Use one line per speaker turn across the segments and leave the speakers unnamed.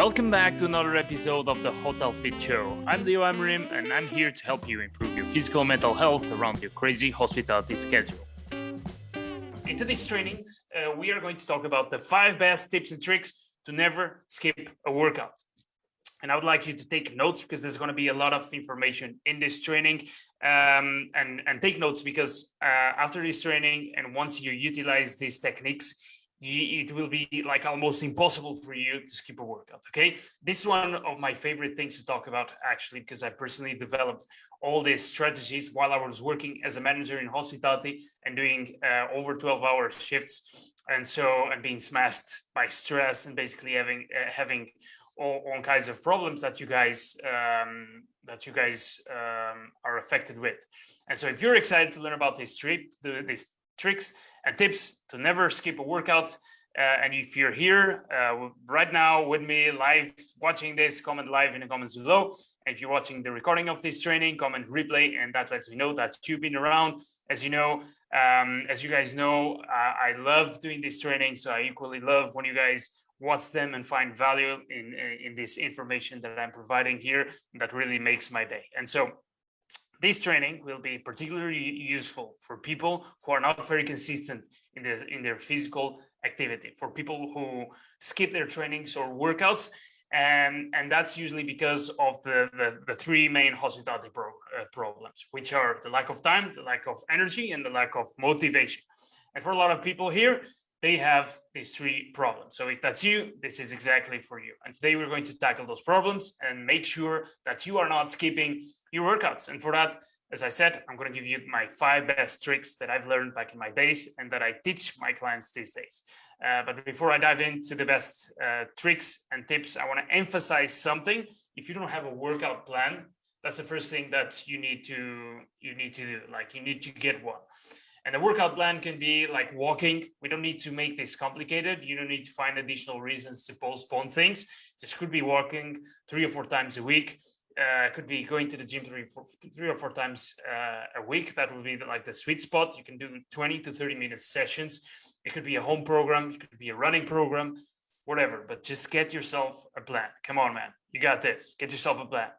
Welcome back to another episode of the Hotel Fit Show. I'm Leo Amarim, and I'm here to help you improve your physical and mental health around your crazy hospitality schedule. In today's trainings, we are going to talk about the 5 best tips and tricks to never skip a workout. And I would like you to take notes because there's going to be a lot of information in this training. And take notes because after this training and once you utilize these techniques, it will be like almost impossible for you to skip a workout. Okay, this is one of my favorite things to talk about, actually, because I personally developed all these strategies while I was working as a manager in hospitality and doing over 12-hour shifts, and being smashed by stress and basically having all kinds of problems that you guys are affected with. And so if you're excited to learn about these tricks and tips to never skip a workout, and if you're here right now with me live watching this, comment live in the comments below. And if you're watching the recording of this training, comment replay, and that lets me know that you've been around. As you guys know, I love doing this training, so I equally love when you guys watch them and find value in this information that I'm providing here. That really makes my day. And so this training will be particularly useful for people who are not very consistent in their physical activity, for people who skip their trainings or workouts, and that's usually because of the 3 main hospitality problems, which are the lack of time, the lack of energy, and the lack of motivation. And for a lot of people here, they have these 3 problems. So if that's you, this is exactly for you. And today we're going to tackle those problems and make sure that you are not skipping your workouts. And for that, as I said, I'm going to give you my 5 best tricks that I've learned back in my days and that I teach my clients these days. But before I dive into the best tricks and tips, I want to emphasize something. If you don't have a workout plan, that's the first thing that you need to do. Like, you need to get one. And the workout plan can be like walking. We don't need to make this complicated. You don't need to find additional reasons to postpone things. This could be walking 3 or 4 times a week. Could be going to the gym 3 or 4 times a week. That will be like the sweet spot. You can do 20 to 30 minute sessions. It could be a home program. It could be a running program, whatever. But just get yourself a plan. Come on, man. You got this. Get yourself a plan.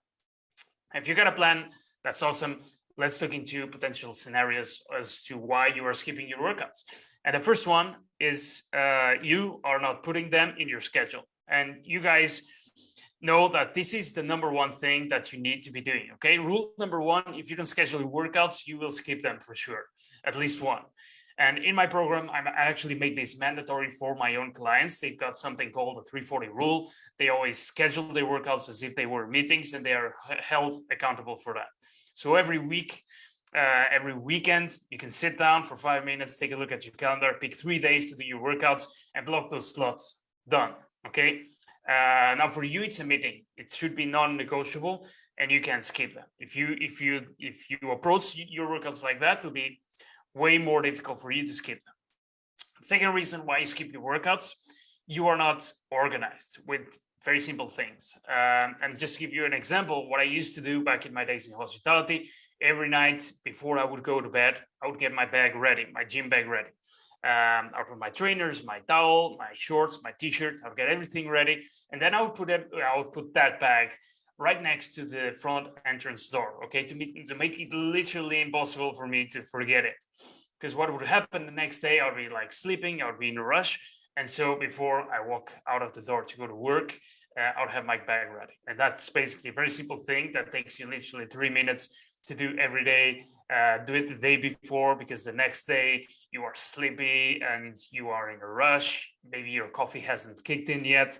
If you got a plan, that's awesome. Let's look into potential scenarios as to why you are skipping your workouts. And the first one is you are not putting them in your schedule. And you guys know that this is the number one thing that you need to be doing. Okay, rule number 1, if you don't schedule your workouts, you will skip them for sure, at least one. And in my program, I actually make this mandatory for my own clients. They've got something called the 340 rule. They always schedule their workouts as if they were meetings, and they are held accountable for that. So every week, every weekend, you can sit down for 5 minutes, take a look at your calendar, pick 3 days to do your workouts, and block those slots. Done. Okay. Now for you, it's a meeting. It should be non-negotiable, and you can skip them. If you approach your workouts like that, it'll be way more difficult for you to skip them. Second reason why you skip your workouts, you are not organized with very simple things. And just to give you an example, what I used to do back in my days in hospitality, every night before I would go to bed, I would get my bag ready, my gym bag ready. I would put my trainers, my towel, my shorts, my t-shirt, I would get everything ready. And then I would put that bag right next to the front entrance door, okay, to make it literally impossible for me to forget it. Because what would happen the next day, I would be like sleeping, I would be in a rush. And so before I walk out of the door to go to work, I would have my bag ready. And that's basically a very simple thing that takes you literally 3 minutes to do every day. Do it the day before, because the next day you are sleepy and you are in a rush. Maybe your coffee hasn't kicked in yet.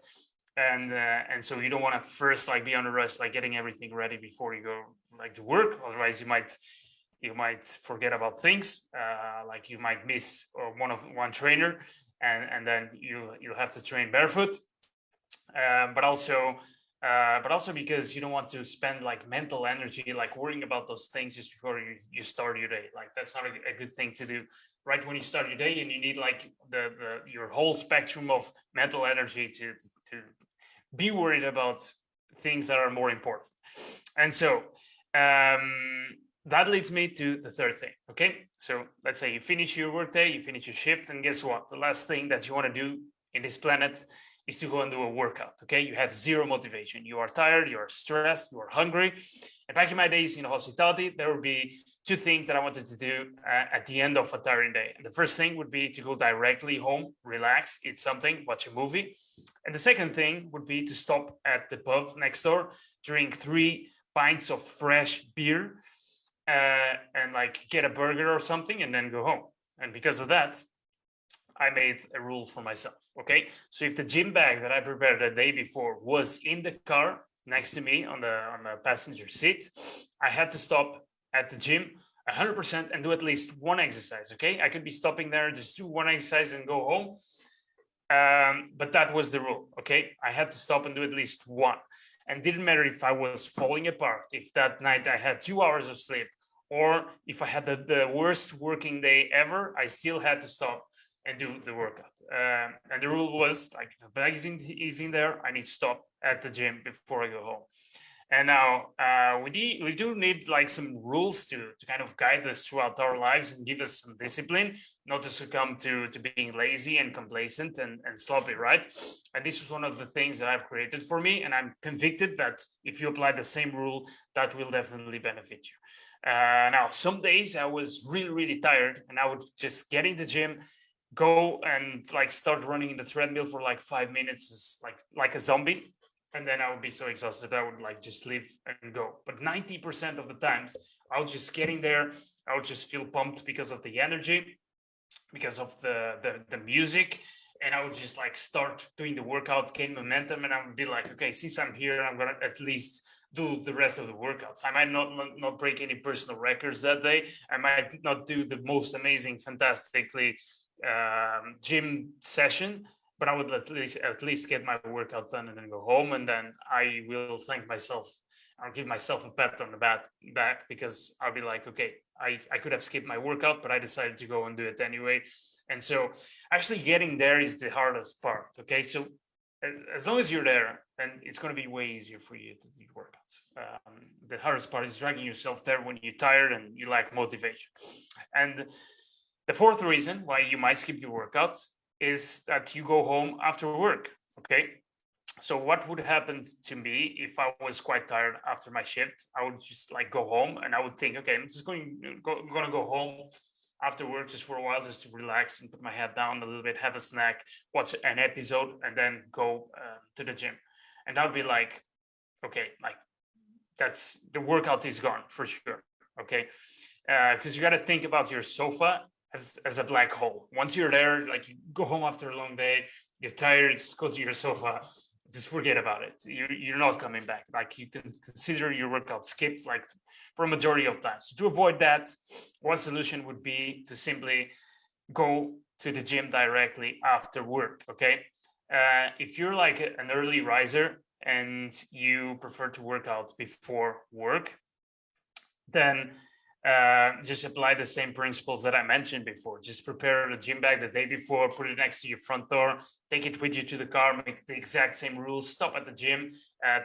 And so you don't want to first like be on a rush, like getting everything ready before you go like to work. Otherwise you might forget about things, like you might miss one trainer, and then you'll have to train barefoot. But also because you don't want to spend like mental energy like worrying about those things just before you start your day. Like, that's not a good thing to do right when you start your day, and you need like your whole spectrum of mental energy to be worried about things that are more important. And so that leads me to the third thing. Okay, so let's say you finish your workday, you finish your shift, and guess what? The last thing that you want to do in this planet is to go and do a workout. Okay, you have zero motivation. You are tired, you are stressed, you are hungry. And back in my days in hospitality, there would be two things that I wanted to do at the end of a tiring day. And the first thing would be to go directly home, relax, eat something, watch a movie. And the second thing would be to stop at the pub next door, drink 3 pints of fresh beer, and like get a burger or something, and then go home. And because of that, I made a rule for myself. Okay, so if the gym bag that I prepared the day before was in the car next to me on the passenger seat, I had to stop at the gym 100% and do at least one exercise. Okay, I could be stopping there, just do one exercise and go home. But that was the rule. Okay, I had to stop and do at least one. And didn't matter if I was falling apart, if that night I had 2 hours of sleep, or if I had the worst working day ever, I still had to stop and do the workout. And the rule was like, if the bag is in there, I need to stop at the gym before I go home. And now we do need like some rules to kind of guide us throughout our lives and give us some discipline, not to succumb to being lazy and complacent and sloppy, right? And this was one of the things that I've created for me. And I'm convicted that if you apply the same rule, that will definitely benefit you. Now, some days I was really, really tired and I would just get in the gym, go and like start running in the treadmill for like 5 minutes, like a zombie. And then I would be so exhausted, I would like just leave and go. But 90% of the times, I would just get in there. I would just feel pumped because of the energy, because of the music. And I would just like start doing the workout, gain momentum. And I would be like, okay, since I'm here, I'm going to at least do the rest of the workouts. I might not break any personal records that day. I might not do the most amazing, fantastically gym session, but I would at least get my workout done and then go home. And then I will thank myself. I'll give myself a pat on the back because I'll be like, okay, I could have skipped my workout, but I decided to go and do it anyway. And so actually getting there is the hardest part. Okay, so as long as you're there, then it's going to be way easier for you to do workouts. The hardest part is dragging yourself there when you're tired and you lack motivation. And the fourth reason why you might skip your workouts is that you go home after work. Okay, so what would happen to me if I was quite tired after my shift? I would just like go home and I would think, okay, I'm just going to go home after work just for a while, just to relax and put my head down a little bit, have a snack, watch an episode, and then go to the gym. And I'd be like, okay, like that's the workout is gone for sure. Okay, because you got to think about your sofa as a black hole. Once you're there, like you go home after a long day, you're tired, just go to your sofa, just forget about it. You're not coming back. Like you can consider your workout skipped like for a majority of time. So to avoid that, one solution would be to simply go to the gym directly after work. Okay, if you're like an early riser and you prefer to work out before work, then just apply the same principles that I mentioned before. Just prepare the gym bag the day before, put it next to your front door, take it with you to the car, make the exact same rules, stop at the gym,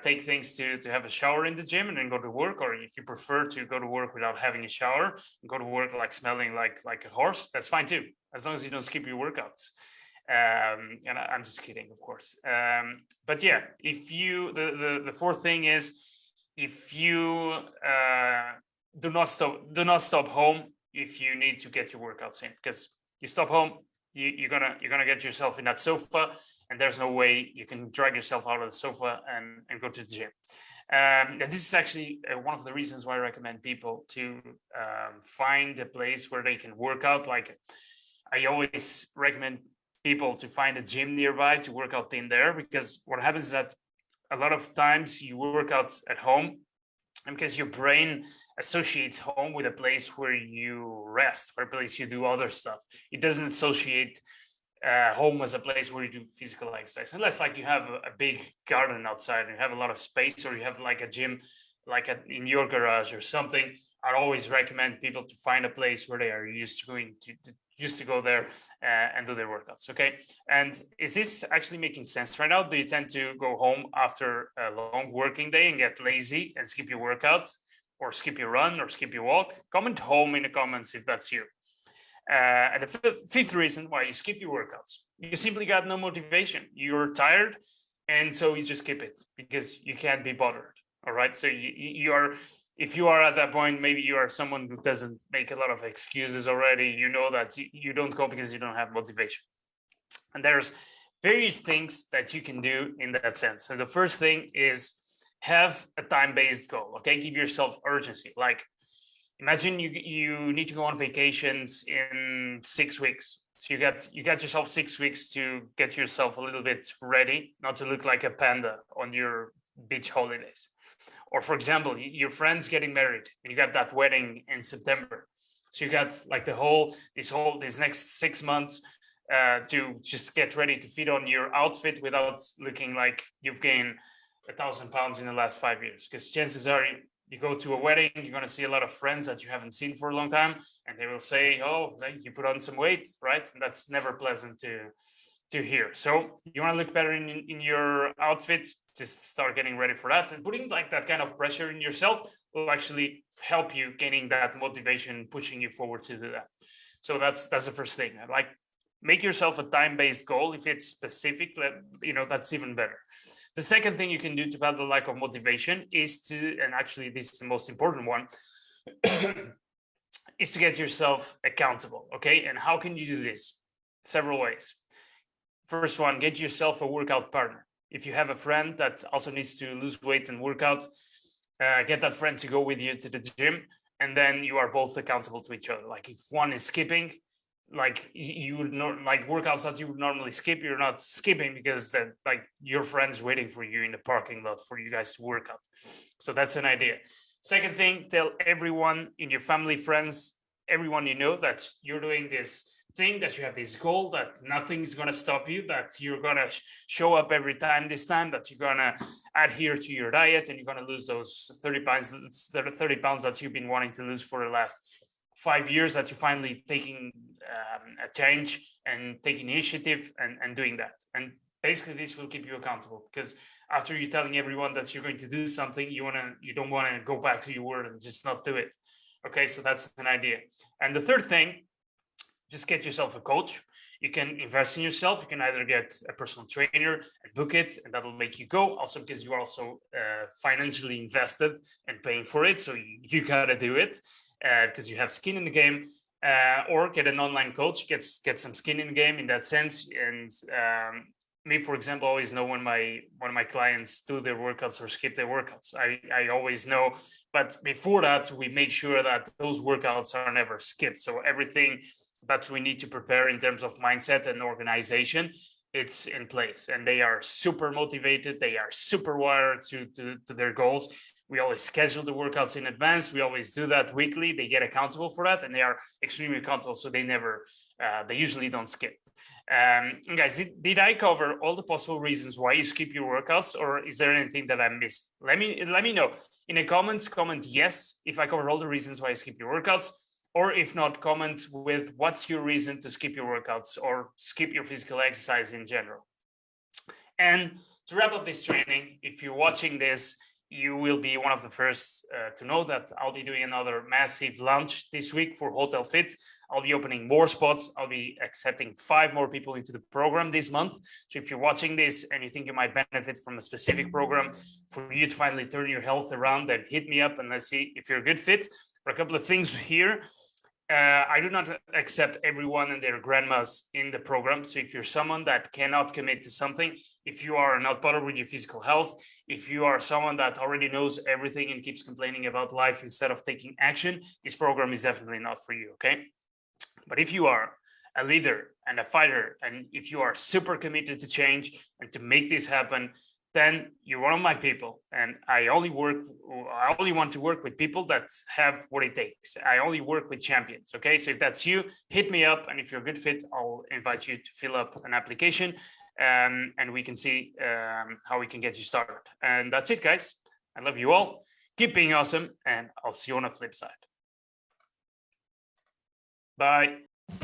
take things to have a shower in the gym and then go to work. Or if you prefer to go to work without having a shower, go to work like smelling like a horse, that's fine too, as long as you don't skip your workouts. And I'm just kidding, of course. But yeah, if you, the fourth thing is, if you do not stop home if you need to get your workouts in, because you stop home, you're gonna get yourself in that sofa, and there's no way you can drag yourself out of the sofa and go to the gym. And this is actually one of the reasons why I recommend people to find a place where they can work out. Like I always recommend people to find a gym nearby to work out in there, because what happens is that a lot of times you work out at home, and because your brain associates home with a place where you rest, where a place you do other stuff. It doesn't associate home as a place where you do physical exercise, unless like you have a big garden outside and you have a lot of space, or you have like a gym like in your garage or something. I'd always recommend people to find a place where they are used to go there and do their workouts. Okay, and is this actually making sense right now? Do you tend to go home after a long working day and get lazy and skip your workouts, or skip your run, or skip your walk? Comment home in the comments if that's you. And the fifth reason why you skip your workouts, you simply got no motivation. You're tired, and so you just skip it because you can't be bothered. All right. So you are, if you are at that point, maybe you are someone who doesn't make a lot of excuses already. You know that you don't go because you don't have motivation. And there's various things that you can do in that sense. So the first thing is have a time-based goal. Okay, give yourself urgency. Like, imagine you need to go on vacations in 6 weeks. So you got yourself 6 weeks to get yourself a little bit ready, not to look like a panda on your beach holidays. Or for example, your friend's getting married and you got that wedding in September. So you got like this next 6 months to just get ready to fit on your outfit without looking like you've gained 1,000 pounds in the last 5 years. Because chances are you go to a wedding, you're going to see a lot of friends that you haven't seen for a long time, and they will say, oh, you put on some weight, right? And that's never pleasant to hear. So you want to look better in your outfit, just start getting ready for that. And putting like that kind of pressure in yourself will actually help you gaining that motivation, pushing you forward to do that. So that's the first thing. Like, make yourself a time-based goal. If it's specific, that's even better. The second thing you can do to battle the lack of motivation is to, and actually this is the most important one, is to get yourself accountable. Okay, and how can you do this? Several ways. First one, get yourself a workout partner. If you have a friend that also needs to lose weight and work out, get that friend to go with you to the gym, and then you are both accountable to each other. Like, if one is skipping, like you would not like workouts that you would normally skip, you're not skipping because that like your friend's waiting for you in the parking lot for you guys to work out. So that's an idea. Second thing, tell everyone in your family, friends, everyone you know that you're doing this thing, that you have this goal, that nothing's going to stop you, that you're going to show up every time this time, that you're going to adhere to your diet, and you're going to lose those 30 pounds that you've been wanting to lose for the last 5 years, that you're finally taking a change and taking initiative and doing that. And basically this will keep you accountable, because after you're telling everyone that you're going to do something, you don't want to go back to your word and just not do it. Okay, so that's an idea. And the third thing, just get yourself a coach. You can invest in yourself. You can either get a personal trainer and book it, and that'll make you go. Also, because you're also financially invested and paying for it, so you gotta do it because you have skin in the game. Or get an online coach. Get some skin in the game in that sense. And me, for example, always know when one of my clients do their workouts or skip their workouts. I always know. But before that, we make sure that those workouts are never skipped. So everything that we need to prepare in terms of mindset and organization, it's in place, and they are super motivated. They are super wired to their goals. We always schedule the workouts in advance. We always do that weekly. They get accountable for that, and they are extremely accountable. So they usually don't skip. Guys, did I cover all the possible reasons why you skip your workouts, or is there anything that I missed? Let me know in the comments. Comment yes if I covered all the reasons why you skip your workouts. Or if not, comment with what's your reason to skip your workouts or skip your physical exercise in general. And to wrap up this training, if you're watching this, you will be one of the first to know that I'll be doing another massive launch this week for Hotel Fit. I'll be opening more spots. I'll be accepting 5 more people into the program this month. So if you're watching this and you think you might benefit from a specific program for you to finally turn your health around, then hit me up and let's see if you're a good fit. For a couple of things here, I do not accept everyone and their grandmas in the program. So if you're someone that cannot commit to something, if you are not bothered with your physical health, if you are someone that already knows everything and keeps complaining about life instead of taking action, this program is definitely not for you, okay? But if you are a leader and a fighter, and if you are super committed to change and to make this happen, then you're one of my people. And I only want to work with people that have what it takes. I only work with champions. Okay. So if that's you, hit me up. And if you're a good fit, I'll invite you to fill up an application and we can see how we can get you started. And that's it, guys. I love you all. Keep being awesome. And I'll see you on the flip side. Bye.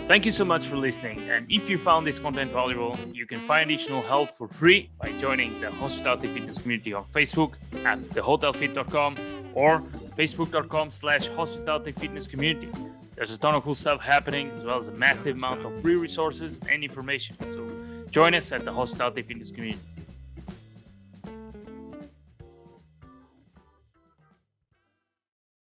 Thank you so much for listening, and if you found this content valuable, you can find additional help for free by joining the Hospitality Fitness community on Facebook at thehotelfit.com or facebook.com/hospitality fitness community. There's a ton of cool stuff happening, as well as a massive amount of free resources and information. So join us at the Hospitality Fitness community.